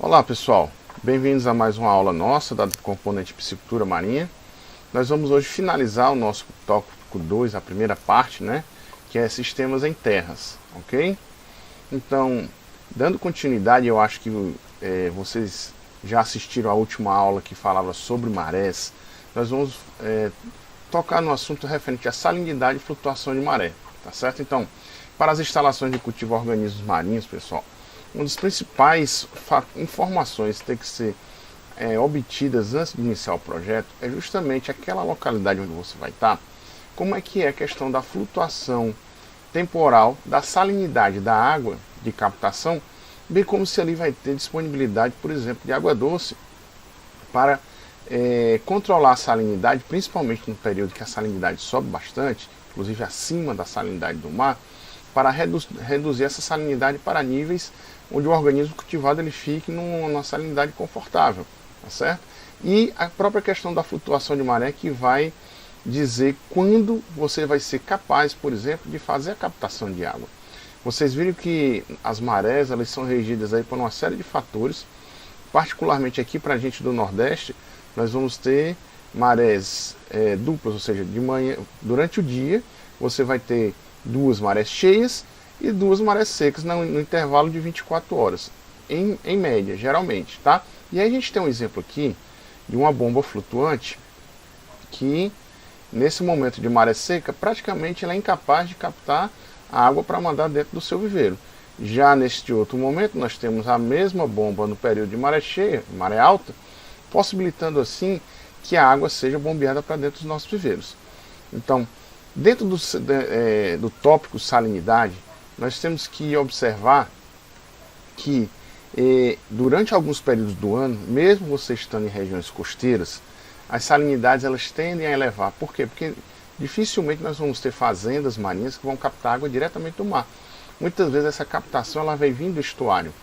Olá pessoal, bem-vindos a mais uma aula nossa da componente piscicultura marinha. Nós vamos hoje finalizar o nosso tópico 2, a primeira parte, né, que é sistemas em terras, ok? Então, dando continuidade, eu acho que vocês já assistiram a última aula que falava sobre marés. Nós vamos tocar no assunto referente à salinidade e flutuação de maré, tá certo? Então, para as instalações de cultivo a organismos marinhos, pessoal, uma das principais informações que tem que ser obtidas antes de iniciar o projeto é justamente aquela localidade onde você vai estar, como é que é a questão da flutuação temporal, da salinidade da água de captação, bem como se ali vai ter disponibilidade, por exemplo, de água doce para controlar a salinidade, principalmente no período que a salinidade sobe bastante, inclusive acima da salinidade do mar, para reduzir essa salinidade para níveis onde o organismo cultivado ele fique numa salinidade confortável, tá certo? E a própria questão da flutuação de maré que vai dizer quando você vai ser capaz, por exemplo, de fazer a captação de água. Vocês viram que as marés elas são regidas aí por uma série de fatores, particularmente aqui para a gente do Nordeste, nós vamos ter marés duplas, ou seja, de manhã, durante o dia você vai ter duas marés cheias e duas marés secas no intervalo de 24 horas, em média, geralmente, tá? E aí a gente tem um exemplo aqui de uma bomba flutuante que, nesse momento de maré seca, praticamente ela é incapaz de captar a água para mandar dentro do seu viveiro. Já neste outro momento, nós temos a mesma bomba no período de maré cheia, maré alta, possibilitando assim que a água seja bombeada para dentro dos nossos viveiros. Então, dentro do tópico salinidade, nós temos que observar que durante alguns períodos do ano, mesmo você estando em regiões costeiras, as salinidades elas tendem a elevar. Por quê? Porque dificilmente nós vamos ter fazendas marinhas que vão captar água diretamente do mar. Muitas vezes essa captação ela vai vir do estuário.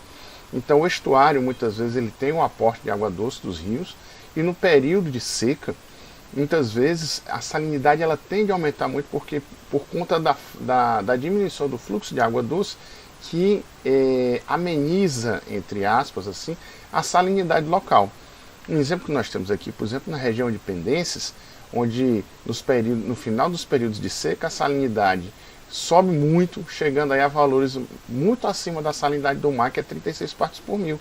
Então o estuário muitas vezes ele tem um aporte de água doce dos rios e no período de seca, muitas vezes a salinidade ela tende a aumentar muito porque por conta da diminuição do fluxo de água doce que ameniza, entre aspas, assim, a salinidade local. Um exemplo que nós temos aqui, por exemplo, na região de Pendências, onde no final dos períodos de seca a salinidade sobe muito, chegando aí a valores muito acima da salinidade do mar, que é 36 partes por mil,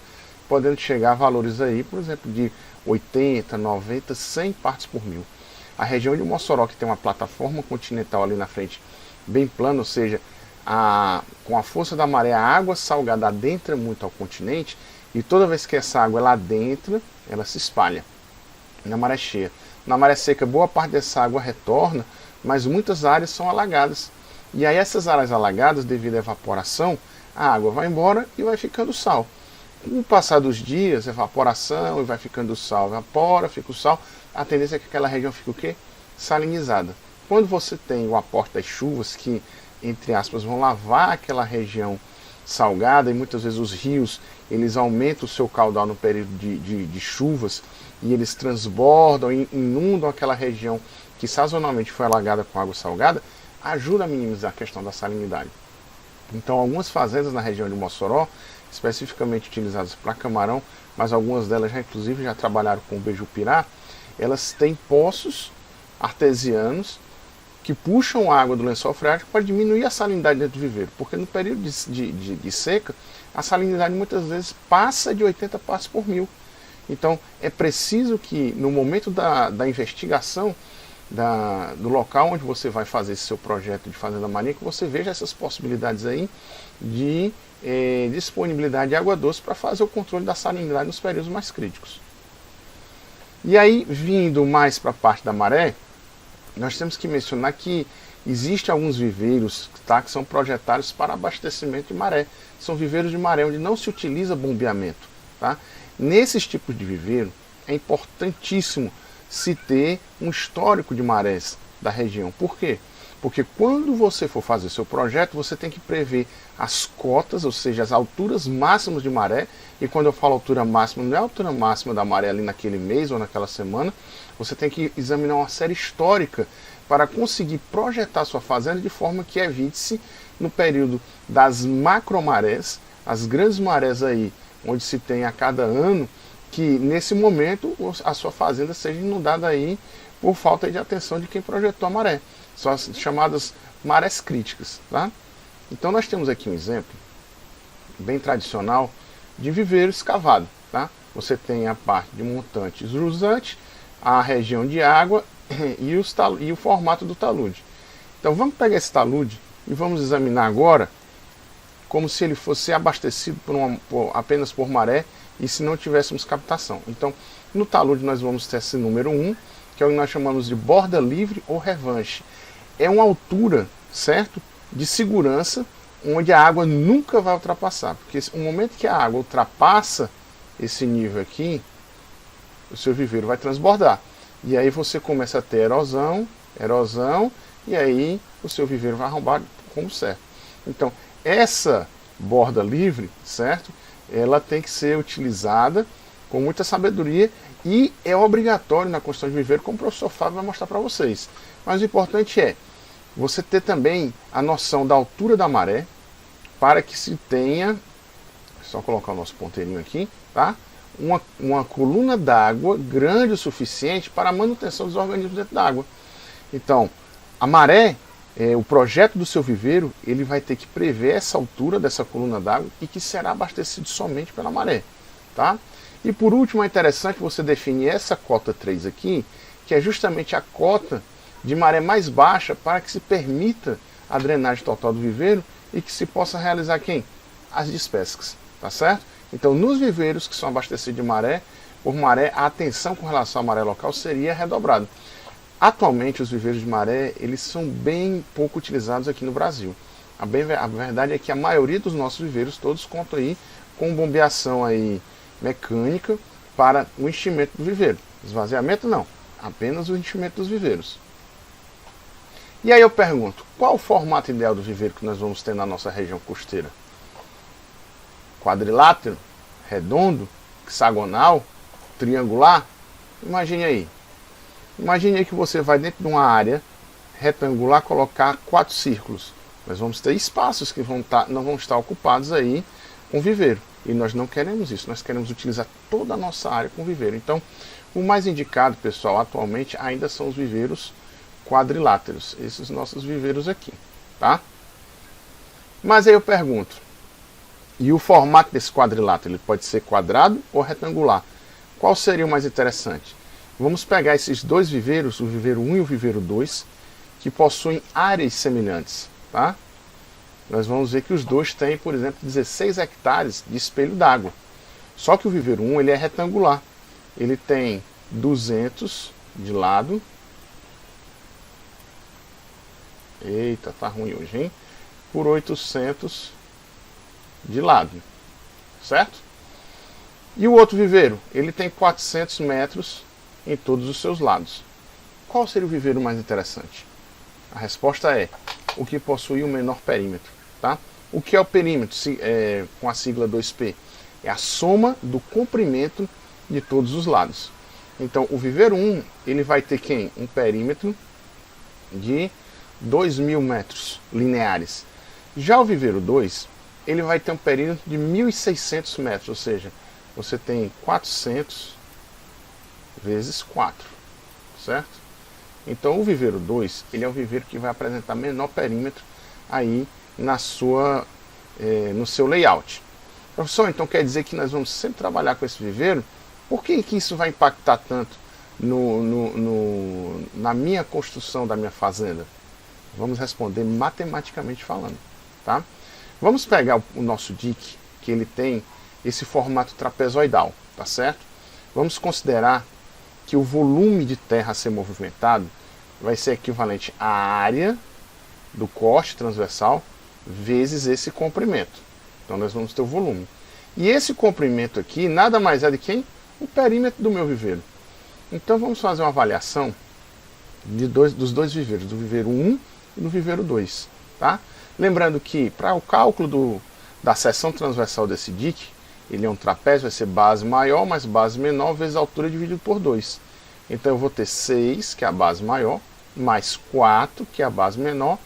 podendo chegar a valores aí, por exemplo, de 80, 90, 100 partes por mil. A região de Mossoró, que tem uma plataforma continental ali na frente, bem plana, ou seja, com a força da maré, a água salgada adentra muito ao continente, e toda vez que essa água ela adentra, ela se espalha na maré cheia. Na maré seca, boa parte dessa água retorna, mas muitas áreas são alagadas. E aí essas áreas alagadas, devido à evaporação, a água vai embora e vai ficando sal. Com o passar dos dias, evaporação, e vai ficando sal, evapora, fica o sal, a tendência é que aquela região fique o quê? Salinizada. Quando você tem o aporte das chuvas, que, entre aspas, vão lavar aquela região salgada, e muitas vezes os rios, eles aumentam o seu caudal no período de chuvas, e eles transbordam, inundam aquela região que sazonalmente foi alagada com água salgada, ajuda a minimizar a questão da salinidade. Então algumas fazendas na região de Mossoró, especificamente utilizadas para camarão, mas algumas delas inclusive já trabalharam com bejupirá, elas têm poços artesianos que puxam água do lençol freático para diminuir a salinidade dentro do viveiro, porque no período de seca, a salinidade muitas vezes passa de 80 partes por mil. Então é preciso que no momento da investigação do local onde você vai fazer esse seu projeto de fazenda marinha, que você veja essas possibilidades aí de disponibilidade de água doce para fazer o controle da salinidade nos períodos mais críticos. E aí, vindo mais para a parte da maré, nós temos que mencionar que existem alguns viveiros que são projetados para abastecimento de maré. São viveiros de maré onde não se utiliza bombeamento. Tá? Nesses tipos de viveiro, é importantíssimo se ter um histórico de marés da região. Por quê? Porque quando você for fazer seu projeto, você tem que prever as cotas, ou seja, as alturas máximas de maré. E quando eu falo altura máxima, não é a altura máxima da maré ali naquele mês ou naquela semana. Você tem que examinar uma série histórica para conseguir projetar sua fazenda de forma que evite-se, no período das macromarés, as grandes marés aí onde se tem a cada ano, que nesse momento a sua fazenda seja inundada aí por falta de atenção de quem projetou a maré. São as chamadas marés críticas. Tá? Então nós temos aqui um exemplo bem tradicional de viveiro escavado. Tá? Você tem a parte de montante jusante, a região de água e o formato do talude. Então vamos pegar esse talude e vamos examinar agora como se ele fosse abastecido apenas por maré e se não tivéssemos captação. Então no talude nós vamos ter esse número 1, que é o que nós chamamos de borda livre ou revanche. É uma altura, certo, de segurança, onde a água nunca vai ultrapassar, porque no momento que a água ultrapassa esse nível aqui, o seu viveiro vai transbordar. E aí você começa a ter erosão, e aí o seu viveiro vai arrombar como certo. Então, essa borda livre, certo? Ela tem que ser utilizada com muita sabedoria e é obrigatório na construção de viveiro, como o professor Fábio vai mostrar para vocês. Mas o importante é você ter também a noção da altura da maré, para que se tenha, só colocar o nosso ponteirinho aqui, tá? Uma coluna d'água grande o suficiente para a manutenção dos organismos dentro d'água. Então, a maré, o projeto do seu viveiro, ele vai ter que prever essa altura dessa coluna d'água e que será abastecido somente pela maré. Tá? E por último, é interessante você definir essa cota 3 aqui, que é justamente a cota de maré mais baixa para que se permita a drenagem total do viveiro e que se possa realizar quem? As despescas, tá certo? Então nos viveiros que são abastecidos de maré, por maré, a atenção com relação à maré local seria redobrada. Atualmente os viveiros de maré, eles são bem pouco utilizados aqui no Brasil. A verdade é que a maioria dos nossos viveiros todos contam aí com bombeação aí mecânica para o enchimento do viveiro. Esvaziamento não, apenas o enchimento dos viveiros. E aí eu pergunto, qual o formato ideal do viveiro que nós vamos ter na nossa região costeira? Quadrilátero? Redondo? Hexagonal? Triangular? Imagine aí. Imagine aí que você vai dentro de uma área retangular colocar 4 círculos. Nós vamos ter espaços que não vão estar ocupados aí com viveiro. E nós não queremos isso, nós queremos utilizar toda a nossa área com viveiro. Então, o mais indicado, pessoal, atualmente ainda são os viveiros quadriláteros, esses nossos viveiros aqui, tá? Mas aí eu pergunto, e o formato desse quadrilátero, ele pode ser quadrado ou retangular? Qual seria o mais interessante? Vamos pegar esses dois viveiros, o viveiro 1 e o viveiro 2, que possuem áreas semelhantes, tá? Nós vamos ver que os dois têm, por exemplo, 16 hectares de espelho d'água. Só que o viveiro 1 ele é retangular. Ele tem 200 de lado. Eita, tá ruim hoje, hein? Por 800 de lado. Certo? E o outro viveiro? Ele tem 400 metros em todos os seus lados. Qual seria o viveiro mais interessante? A resposta é o que possui o menor perímetro. Tá? O que é o perímetro com a sigla 2P? É a soma do comprimento de todos os lados. Então o viveiro 1 ele vai ter quem? Um perímetro de 2.000 metros lineares. Já o viveiro 2 ele vai ter um perímetro de 1.600 metros, ou seja, você tem 400 vezes 4, certo? Então o viveiro 2 ele é o viveiro que vai apresentar menor perímetro aí no seu layout. Professor, então quer dizer que nós vamos sempre trabalhar com esse viveiro? Por que isso vai impactar tanto na minha construção da minha fazenda? Vamos responder matematicamente falando. Tá? Vamos pegar o nosso dique, que ele tem esse formato trapezoidal, tá certo? Vamos considerar que o volume de terra a ser movimentado vai ser equivalente à área do corte transversal vezes esse comprimento. Então nós vamos ter o volume. E esse comprimento aqui nada mais é de quem? O perímetro do meu viveiro. Então vamos fazer uma avaliação dos dois viveiros, do viveiro 1 e do viveiro 2. Tá? Lembrando que para o cálculo da seção transversal desse dique, ele é um trapézio, vai ser base maior mais base menor vezes a altura dividido por 2. Então eu vou ter 6, que é a base maior, mais 4, que é a base menor,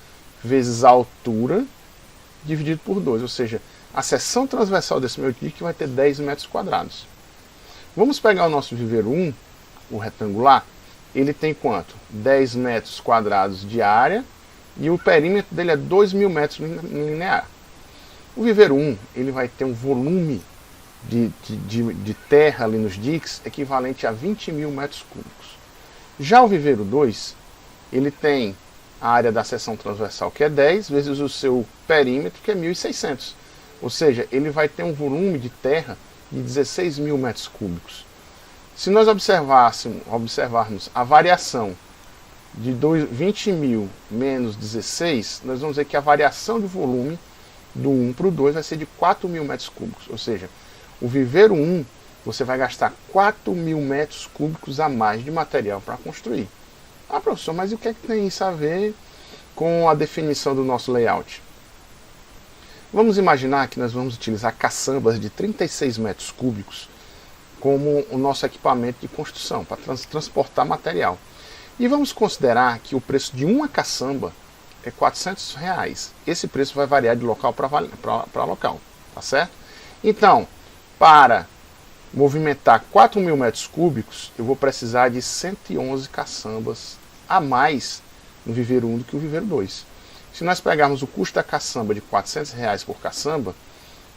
vezes a altura, dividido por 2. Ou seja, a seção transversal desse meu dique vai ter 10 metros quadrados. Vamos pegar o nosso viveiro 1, o retangular, ele tem quanto? 10 metros quadrados de área e o perímetro dele é 2.000 metros linear. O viveiro 1 ele vai ter um volume de terra ali nos diques equivalente a 20.000 metros cúbicos. Já o viveiro 2, ele tem a área da seção transversal que é 10 vezes o seu perímetro que é 1.600. Ou seja, ele vai ter um volume de terra de 16.000 metros cúbicos. Se nós observarmos a variação de 20.000 menos 16, nós vamos ver que a variação de volume do 1 para o 2 vai ser de 4.000 metros cúbicos. Ou seja, o viveiro 1, você vai gastar 4.000 metros cúbicos a mais de material para construir. Ah, professor, mas o que é que tem isso a ver com a definição do nosso layout? Vamos imaginar que nós vamos utilizar caçambas de 36 metros cúbicos como o nosso equipamento de construção, para transportar material. E vamos considerar que o preço de uma caçamba é R$400. Esse preço vai variar de local para local, tá certo? Então, para movimentar 4.000 metros cúbicos, eu vou precisar de 111 caçambas a mais no viveiro 1 do que o viveiro 2. Se nós pegarmos o custo da caçamba de R$400 por caçamba,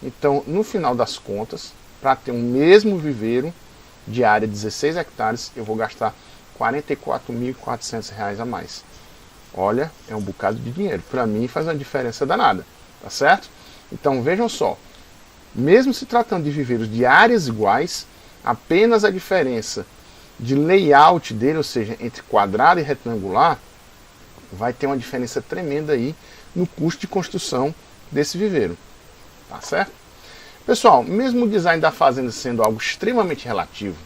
então, no final das contas, para ter um mesmo viveiro de área de 16 hectares, eu vou gastar R$44.400 a mais. Olha, é um bocado de dinheiro. Para mim faz uma diferença danada, tá certo? Então vejam só, mesmo se tratando de viveiros de áreas iguais, apenas a diferença de layout dele, ou seja, entre quadrado e retangular, vai ter uma diferença tremenda aí no custo de construção desse viveiro, tá certo? Pessoal, mesmo o design da fazenda sendo algo extremamente relativo,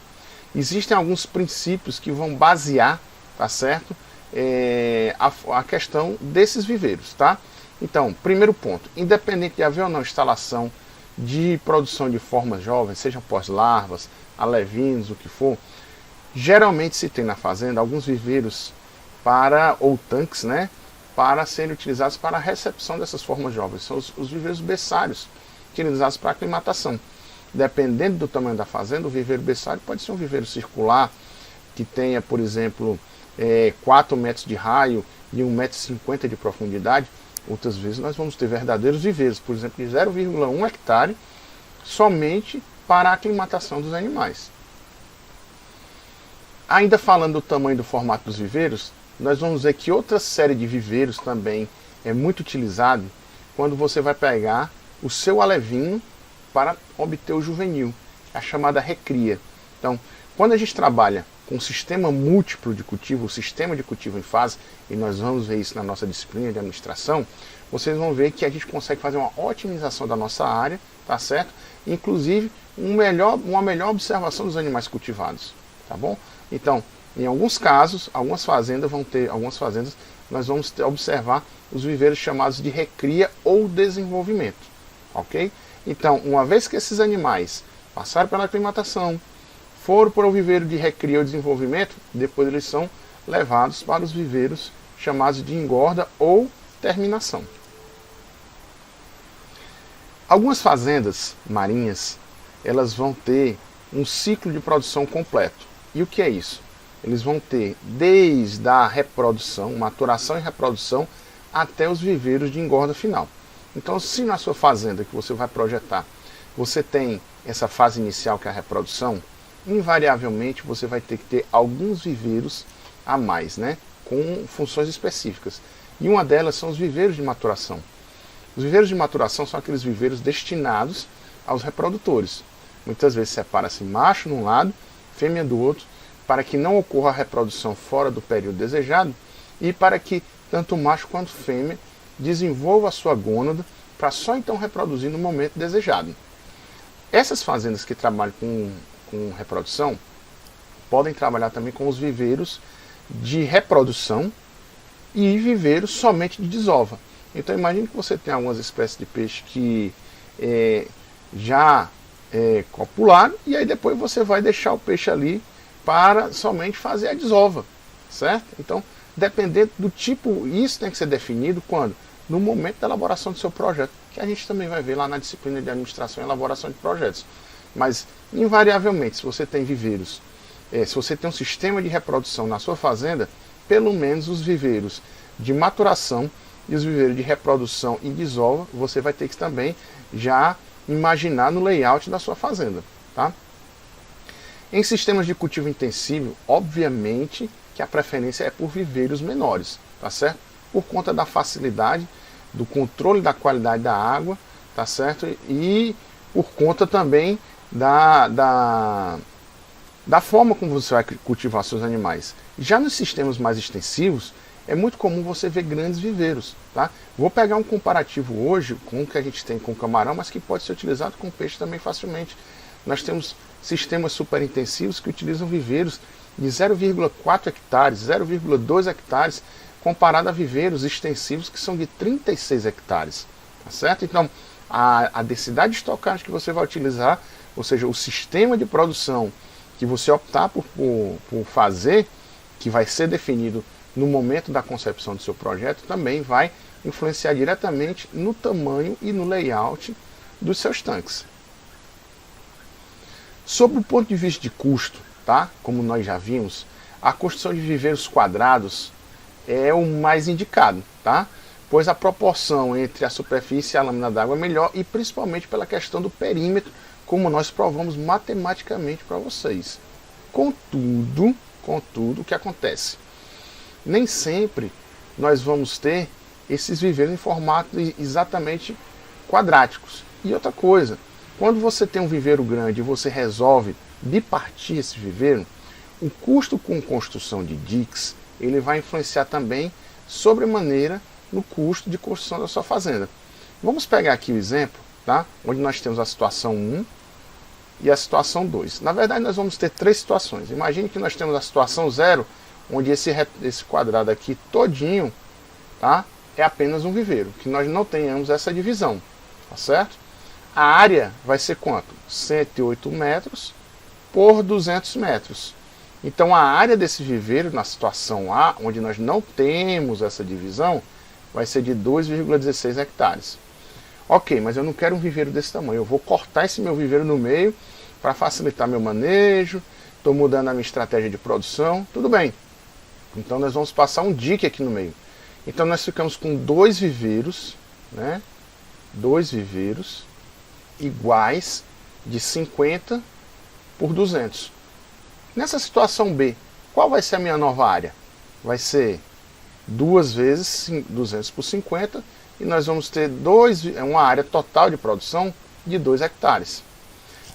existem alguns princípios que vão basear, tá certo, a questão desses viveiros, tá? Então, primeiro ponto, independente de haver ou não instalação de produção de formas jovens, seja pós-larvas, alevinos, o que for, geralmente se tem na fazenda alguns viveiros ou tanques, né, para serem utilizados para a recepção dessas formas jovens. São os viveiros berçários, utilizados para aclimatação. Dependendo do tamanho da fazenda, o viveiro berçário pode ser um viveiro circular, que tenha, por exemplo, 4 metros de raio e 1,50 m de profundidade. Outras vezes nós vamos ter verdadeiros viveiros, por exemplo, de 0,1 hectare, somente para a aclimatação dos animais. Ainda falando do tamanho e do formato dos viveiros, nós vamos ver que outra série de viveiros também é muito utilizado quando você vai pegar o seu alevinho para obter o juvenil, a chamada recria. Então, quando a gente trabalha com um sistema múltiplo de cultivo, o sistema de cultivo em fase, e nós vamos ver isso na nossa disciplina de administração, vocês vão ver que a gente consegue fazer uma otimização da nossa área, tá certo? Inclusive, uma melhor observação dos animais cultivados, tá bom? Então, em alguns casos, algumas fazendas nós vamos observar os viveiros chamados de recria ou desenvolvimento, ok? Então, uma vez que esses animais passaram pela aclimatação, foram para o viveiro de recria ou desenvolvimento, depois eles são levados para os viveiros chamados de engorda ou terminação. Algumas fazendas marinhas, elas vão ter um ciclo de produção completo. E o que é isso? Eles vão ter desde a reprodução, maturação e reprodução, até os viveiros de engorda final. Então, se na sua fazenda que você vai projetar, você tem essa fase inicial que é a reprodução, invariavelmente você vai ter que ter alguns viveiros a mais, né, com funções específicas. E uma delas são os viveiros de maturação. Os viveiros de maturação são aqueles viveiros destinados aos reprodutores. Muitas vezes separa-se macho de um lado, fêmea do outro, para que não ocorra a reprodução fora do período desejado e para que tanto macho quanto fêmea desenvolva a sua gônada para só então reproduzir no momento desejado. Essas fazendas que trabalham com reprodução podem trabalhar também com os viveiros de reprodução e viveiros somente de desova. Então imagine que você tem algumas espécies de peixe que já copularam e aí depois você vai deixar o peixe ali para somente fazer a desova, certo? Então, dependendo do tipo, isso tem que ser definido quando? No momento da elaboração do seu projeto que a gente também vai ver lá na disciplina de administração e elaboração de projetos. Mas, invariavelmente, se você tem viveiros, se você tem um sistema de reprodução na sua fazenda, pelo menos os viveiros de maturação e os viveiros de reprodução e desova, você vai ter que também já imaginar no layout da sua fazenda. Tá? Em sistemas de cultivo intensivo, obviamente que a preferência é por viveiros menores, tá certo? Por conta da facilidade, do controle da qualidade da água, tá certo? E por conta também da forma como você vai cultivar seus animais. Já nos sistemas mais extensivos, é muito comum você ver grandes viveiros. Tá? Vou pegar um comparativo hoje com o que a gente tem com o camarão, mas que pode ser utilizado com peixe também facilmente. Nós temos sistemas superintensivos que utilizam viveiros de 0,4 hectares, 0,2 hectares, comparado a viveiros extensivos que são de 36 hectares. Tá certo? Então, a densidade estocástica que você vai utilizar, ou seja, o sistema de produção que você optar por fazer, que vai ser definido no momento da concepção do seu projeto, também vai influenciar diretamente no tamanho e no layout dos seus tanques. Sob o ponto de vista de custo, tá? Como nós já vimos, a construção de viveiros quadrados é o mais indicado, tá? Pois a proporção entre a superfície e a lâmina d'água é melhor, e principalmente pela questão do perímetro, como nós provamos matematicamente para vocês. Contudo, o que acontece? Nem sempre nós vamos ter esses viveiros em formato exatamente quadráticos. E outra coisa, quando você tem um viveiro grande e você resolve bipartir esse viveiro, o custo com construção de diques, ele vai influenciar também sobremaneira no custo de construção da sua fazenda. Vamos pegar aqui o exemplo, tá? Onde nós temos a situação 1 e a situação 2. Na verdade, nós vamos ter três situações. Imagine que nós temos a situação 0, onde esse quadrado aqui todinho, tá, é apenas um viveiro, que nós não tenhamos essa divisão, tá certo? A área vai ser quanto? 108 metros por 200 metros. Então a área desse viveiro, na situação A, onde nós não temos essa divisão, vai ser de 2,16 hectares. Ok, mas eu não quero um viveiro desse tamanho, eu vou cortar esse meu viveiro no meio para facilitar meu manejo, estou mudando a minha estratégia de produção, tudo bem. Então nós vamos passar um dique aqui no meio. Então nós ficamos com dois viveiros, né? Dois viveiros iguais de 50 por 200. Nessa situação B, qual vai ser a minha nova área? Vai ser 2 vezes 200 por 50, e nós vamos ter uma área total de produção de 2 hectares.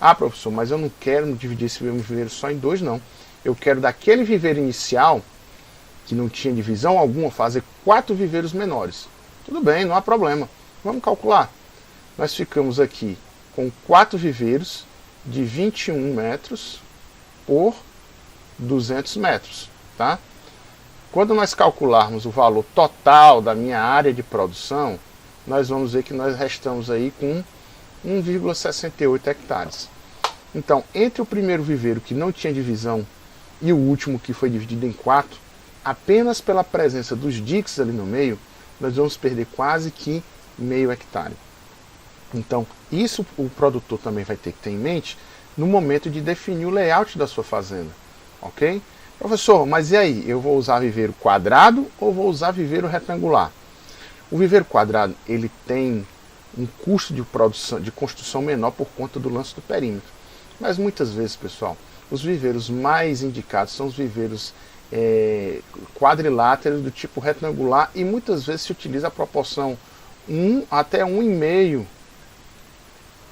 Ah, professor, mas eu não quero dividir esse meu viveiro só em 2, não. Eu quero daquele viveiro inicial, que não tinha divisão alguma, fazer 4 viveiros menores. Tudo bem, não há problema. Vamos calcular. Nós ficamos aqui com 4 viveiros de 21 metros por 200 metros. Tá? Quando nós calcularmos o valor total da minha área de produção, nós vamos ver que nós restamos aí com 1,68 hectares. Então, entre o primeiro viveiro que não tinha divisão e o último que foi dividido em 4, apenas pela presença dos diques ali no meio, nós vamos perder quase que meio hectare. Então, isso o produtor também vai ter que ter em mente no momento de definir o layout da sua fazenda. Ok? Professor, mas e aí? Eu vou usar viveiro quadrado ou vou usar viveiro retangular? O viveiro quadrado, ele tem um custo de produção, de construção menor por conta do lance do perímetro. Mas muitas vezes, pessoal, os viveiros mais indicados são os viveiros quadriláteros do tipo retangular, e muitas vezes se utiliza a proporção 1 até 1,5,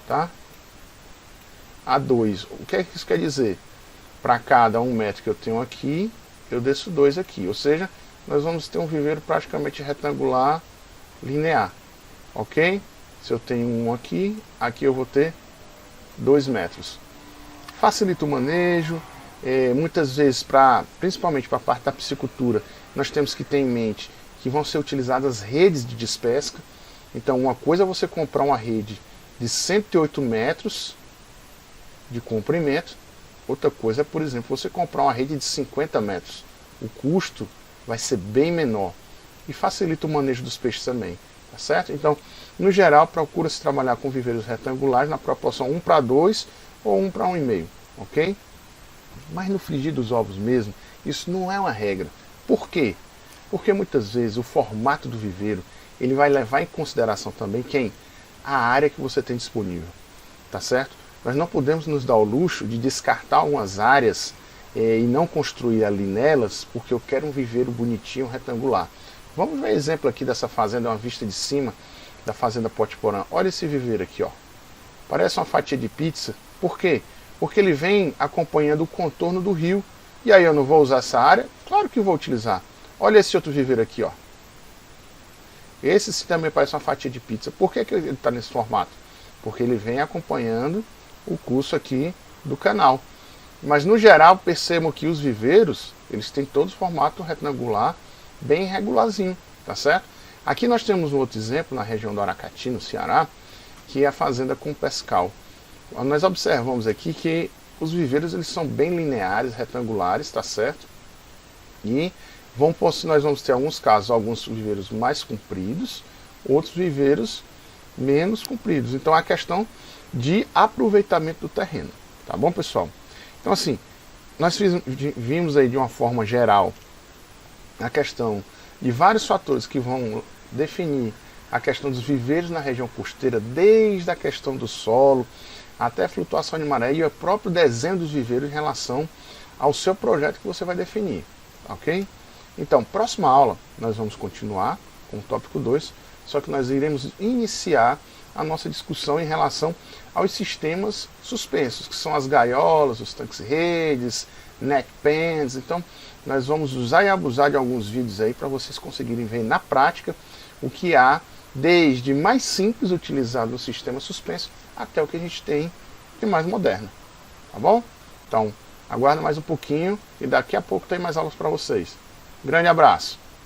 tá? A 2. O que é que isso quer dizer? Para cada 1 metro que eu tenho aqui, eu desço 2 aqui. Ou seja, nós vamos ter um viveiro praticamente retangular linear. Ok? Se eu tenho 1 aqui, aqui eu vou ter 2 metros. Facilita o manejo. Muitas vezes, principalmente para a parte da piscicultura, nós temos que ter em mente que vão ser utilizadas redes de despesca. Então, uma coisa é você comprar uma rede de 108 metros de comprimento, outra coisa é, por exemplo, você comprar uma rede de 50 metros. O custo vai ser bem menor e facilita o manejo dos peixes também, tá certo? Então, No geral, procura-se trabalhar com viveiros retangulares na proporção 1:2 ou 1:1,5, ok? Mas no frigir dos ovos mesmo, isso não é uma regra. Por quê? Porque muitas vezes o formato do viveiro ele vai levar em consideração também a área que você tem disponível, tá certo? Nós não podemos nos dar o luxo de descartar algumas áreas e não construir ali nelas, porque eu quero um viveiro bonitinho, retangular. Vamos ver exemplo aqui dessa fazenda, uma vista de cima da fazenda Poteporã. Olha esse viveiro aqui, ó. Parece uma fatia de pizza. Por quê? Porque ele vem acompanhando o contorno do rio. E aí eu não vou usar essa área? Claro que vou utilizar. Olha esse outro viveiro aqui, ó. Esse sim também parece uma fatia de pizza. Por que ele está nesse formato? Porque ele vem acompanhando o curso aqui do canal. Mas no geral percebam que os viveiros, eles têm todos formato retangular, bem regularzinho, tá certo? Aqui nós temos um outro exemplo na região do Aracati, no Ceará, que é a fazenda com pescal. Nós observamos aqui que os viveiros eles são bem lineares, retangulares, tá certo? E nós vamos ter alguns casos, alguns viveiros mais compridos, outros viveiros menos compridos. Então é a questão de aproveitamento do terreno, tá bom, pessoal? Então assim, nós vimos aí de uma forma geral a questão de vários fatores que vão definir a questão dos viveiros na região costeira, desde a questão do solo até a flutuação de maré e o próprio desenho dos viveiros em relação ao seu projeto que você vai definir, ok? Então, próxima aula nós vamos continuar com o tópico 2, só que nós iremos iniciar a nossa discussão em relação aos sistemas suspensos, que são as gaiolas, os tanques-redes, net pens. Então, nós vamos usar e abusar de alguns vídeos aí para vocês conseguirem ver na prática o que há, desde mais simples utilizado no sistema suspenso até o que a gente tem de mais moderno, tá bom? Então, aguarda mais um pouquinho e daqui a pouco tem mais aulas para vocês. Grande abraço!